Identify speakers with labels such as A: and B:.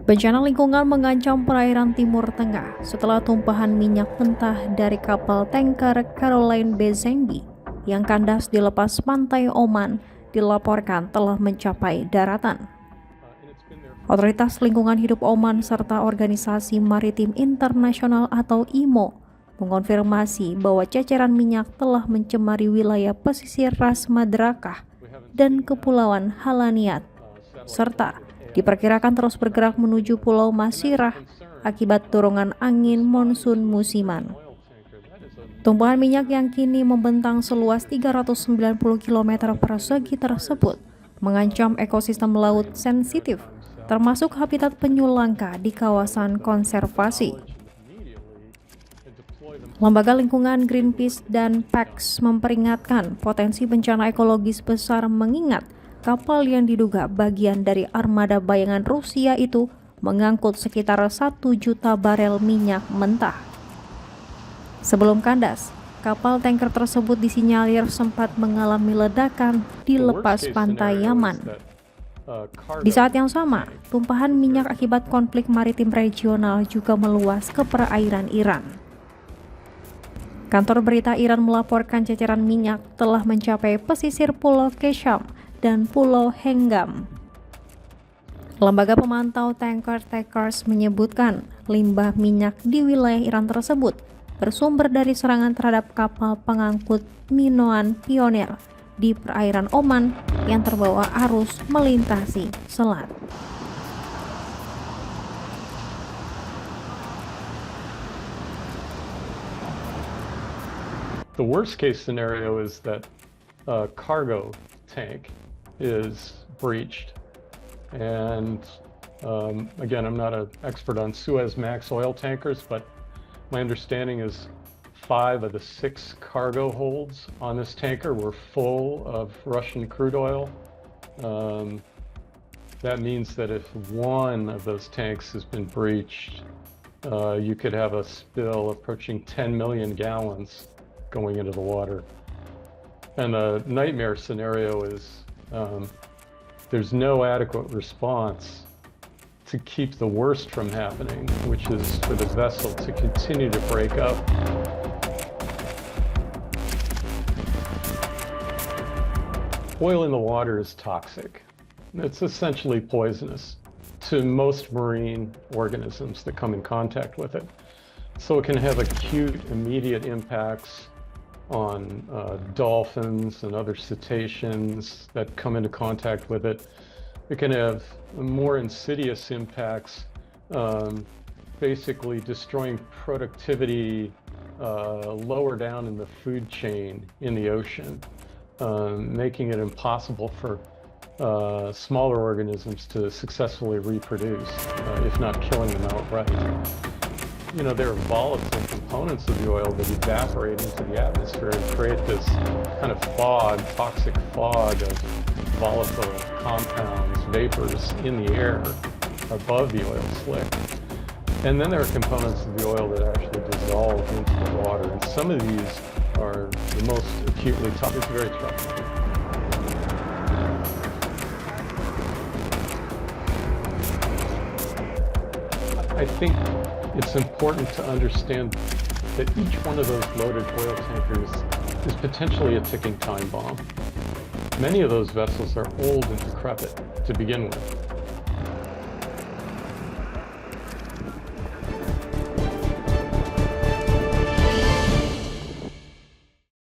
A: Bencana lingkungan mengancam perairan Timur Tengah setelah tumpahan minyak mentah dari kapal tanker CAROLINE BEZENGI yang kandas di lepas pantai Oman dilaporkan telah mencapai daratan. Otoritas Lingkungan Hidup Oman serta Organisasi Maritim Internasional atau IMO mengonfirmasi bahwa ceceran minyak telah mencemari wilayah pesisir Ras Madrakah dan Kepulauan Hallaniyat, serta diperkirakan terus bergerak menuju Pulau Masirah akibat dorongan angin monsun musiman. Tumpahan minyak yang kini membentang seluas 390 km persegi tersebut mengancam ekosistem laut sensitif, termasuk habitat penyu langka di kawasan konservasi. Lembaga lingkungan Greenpeace dan PAX memperingatkan potensi bencana ekologis besar mengingat kapal yang diduga bagian dari armada bayangan Rusia itu mengangkut sekitar 1 juta barel minyak mentah. Sebelum kandas, kapal tanker tersebut disinyalir sempat mengalami ledakan di lepas pantai Yaman. Di saat yang sama, tumpahan minyak akibat konflik maritim regional juga meluas ke perairan Iran. Kantor berita Iran melaporkan ceceran minyak telah mencapai pesisir Pulau Kesham dan Pulau Henggam. Lembaga pemantau tanker Tankers menyebutkan limbah minyak di wilayah Iran tersebut bersumber dari serangan terhadap kapal pengangkut Minoan Pioneer di perairan Oman yang terbawa arus melintasi selat.
B: The worst case scenario is that a cargo tank is breached. And again, I'm not an expert on Suezmax oil tankers, but my understanding is 5 of the 6 cargo holds on this tanker were full of Russian crude oil. That means that if one of those tanks has been breached, you could have a spill approaching 10 million gallons going into the water. And the nightmare scenario is there's no adequate response to keep the worst from happening, which is for the vessel to continue to break up. Oil in the water is toxic. It's essentially poisonous to most marine organisms that come in contact with it. So it can have acute, immediate impacts on dolphins and other cetaceans that come into contact with it. It can have more insidious impacts, basically destroying productivity lower down in the food chain in the ocean, making it impossible for smaller organisms to successfully reproduce, if not killing them outright. You know, there are volatile components of the oil that evaporate into the atmosphere and create this kind of fog, toxic fog of volatile compounds, vapors in the air above the oil slick. And then there are components of the oil that actually dissolve into the water. And some of these are the most acutely toxic. It's very tough. I think it's important to understand that each one of those loaded oil tankers is potentially a ticking time bomb. Many of those vessels are old and decrepit to begin with.